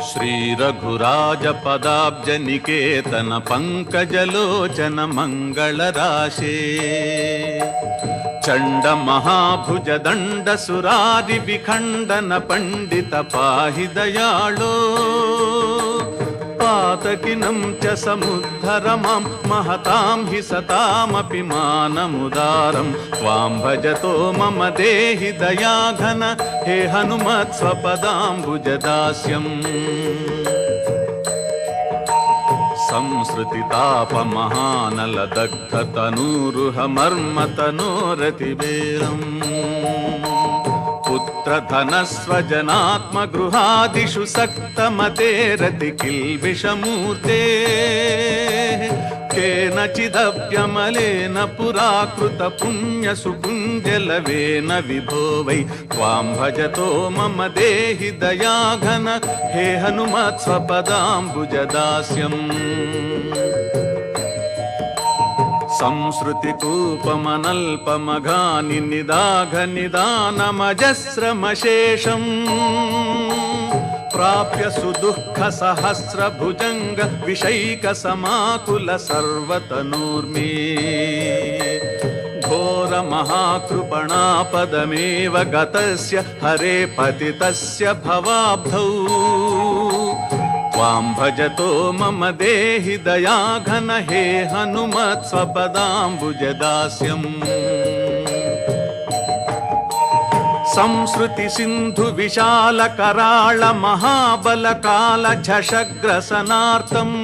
श्रीरघुराज पदाब्ज निकेतन पंकजलोचन मंगलराशे चंड महाभुज दंड सुरारि विखंडन पंडित पाहि दयाळो पातकिनं च समुद्धर मां महतां हि सतामपि मानमुदारं त्वां भजतो मम देहि दयाघन हे हनुमत् स्वपदाम्बुजदास्यम् संसृतितापमहानलदग्धतनूरुहमर्मतनोरतिवेरम् पुत्रधनस्वजनात्मगृहादिषु सक्तमतेरति किल्बिषमूर्ते केनचिदप्यमलेन पुराकृतपुण्यसुकुञ्जलवेन विभो वै त्वां भजतो मम देहि दयाघन हे हनुमत् स्वपदाम्बुजदास्यम् संसृतिकूपमनल्पमघानि निदाघनिदानमजस्रमशेषम् प्राप्य सुदुःखसहस्रभुजङ्ग विषैकसमाकुल सर्वतनूर्मे घोरमहाकृपणापदमेव गतस्य हरे पतितस्य भवाब्धौ त्वां भजतो मम देहि दयाघन हे हनुमत् स्वपदाम्बुजदास्यम् संसृति सिन्धु विशाल कराळ महाबल काल झषग्रसनार्तम्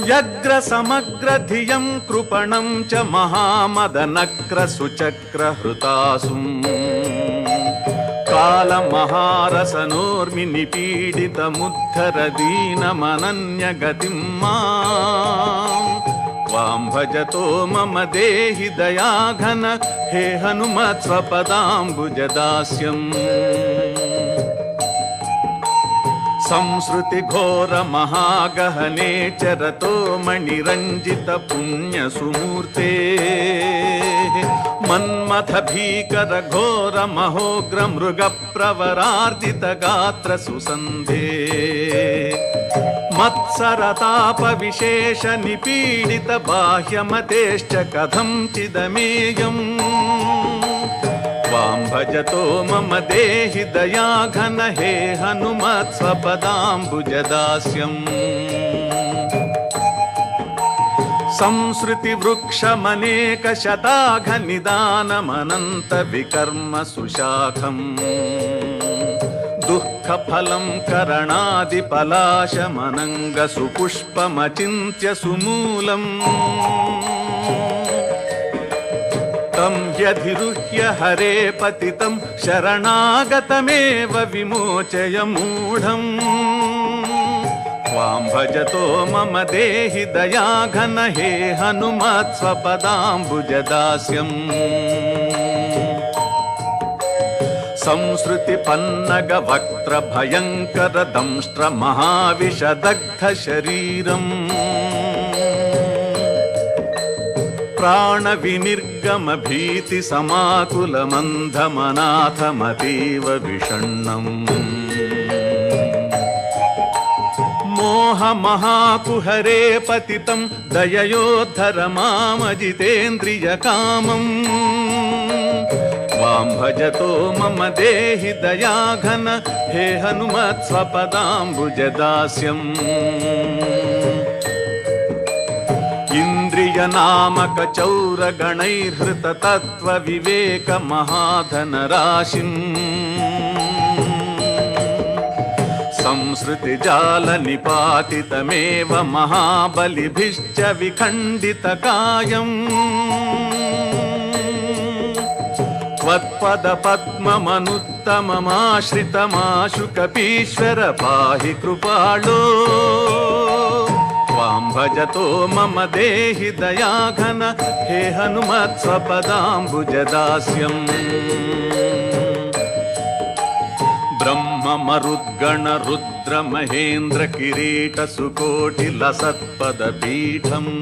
व्यग्र समग्र धियं कृपणं च महामदनक्र सुचक्र हृतासुम् कालमहारसनोर्मि निपीडितमुद्धर दीनमनन्यगतिं मां त्वां भजतो मम देहि दयाघन हे हनुमत् स्वपदाम्बुजदास्यम् संसृति घोर महागहने चरतो मणिरञ्जित पुण्यसुमूर्ते मन्मथ भीकर घोर महोग्र मृग प्रवरार्जित गात्र सुसन्धे मत्सरताप विशेष निपीडित बाह्यमतेश्च कथं चिदमेयम् त्वां भजतो मम देहि दयाघन हे हनुमत् स्वपदाम्बुजदास्यम् संसृति वृक्षमनेक शताघनिदानमनन्त विकर्म सुशाखम् दुःखफलं करणादिपलाशमनङ्ग सुपुष्पमचिन्त्य सुमूलम् तं ह्यधिरुह्य हरे पतितं शरणागतमेव विमोचय मूढम् त्वां भजतो मम देहि दयाघन हे हनुमत् स्वपदाम्बुजदास्यम् संसृति पन्नग वक्त्र भयङ्कर दंष्ट्र महाविषदग्ध शरीरम् प्राण विनिर्गम भीति समाकुल मन्धमनाथमतीव विषण्णम् मोह महाकुहरे पतितं दययोद्धर मामजितेन्द्रिय कामम् त्वां भजतो मम देहि दयाघन हे हनुमत् स्वपदाम्बुजदास्यम् इंद्रिय नामक चौर गणैर्हृत तत्व विवेक महाधन राशिम् संसृति जाल निपातितमेव महाबलिभिश्च विखण्डित कायम् त्वत्पद पद्ममनुत्तममाश्रितमाशु कपीश्वर पाहि कृपालो त्वां भजतो मम देहि दयाघन हे हनुमत् स्वपदाम्बुजदास्यम् ब्रह्म मरुद्गण रुद्र महेन्द्र किरीट सुकोटि लसत्पद पीठम्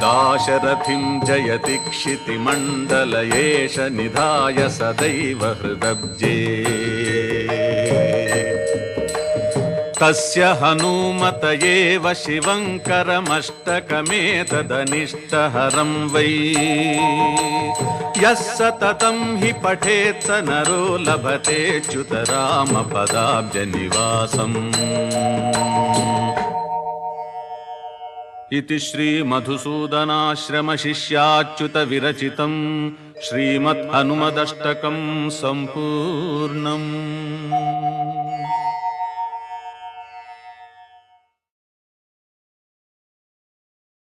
दाशरथिं जयति क्षितिमण्डल एष निधाय सदैव हृदब्जे तस्य हनूमत एव शिवङ्करमष्टकमेतदनिष्टहरं वै यः सततं हि पठेत् स नरो लभतेऽच्युत रामपदाब्जनिवासम्। इति श्रीमधुसूदनाश्रमशिष्याच्युत विरचितं श्रीमद् हनुमदष्टकं सम्पूर्णम्।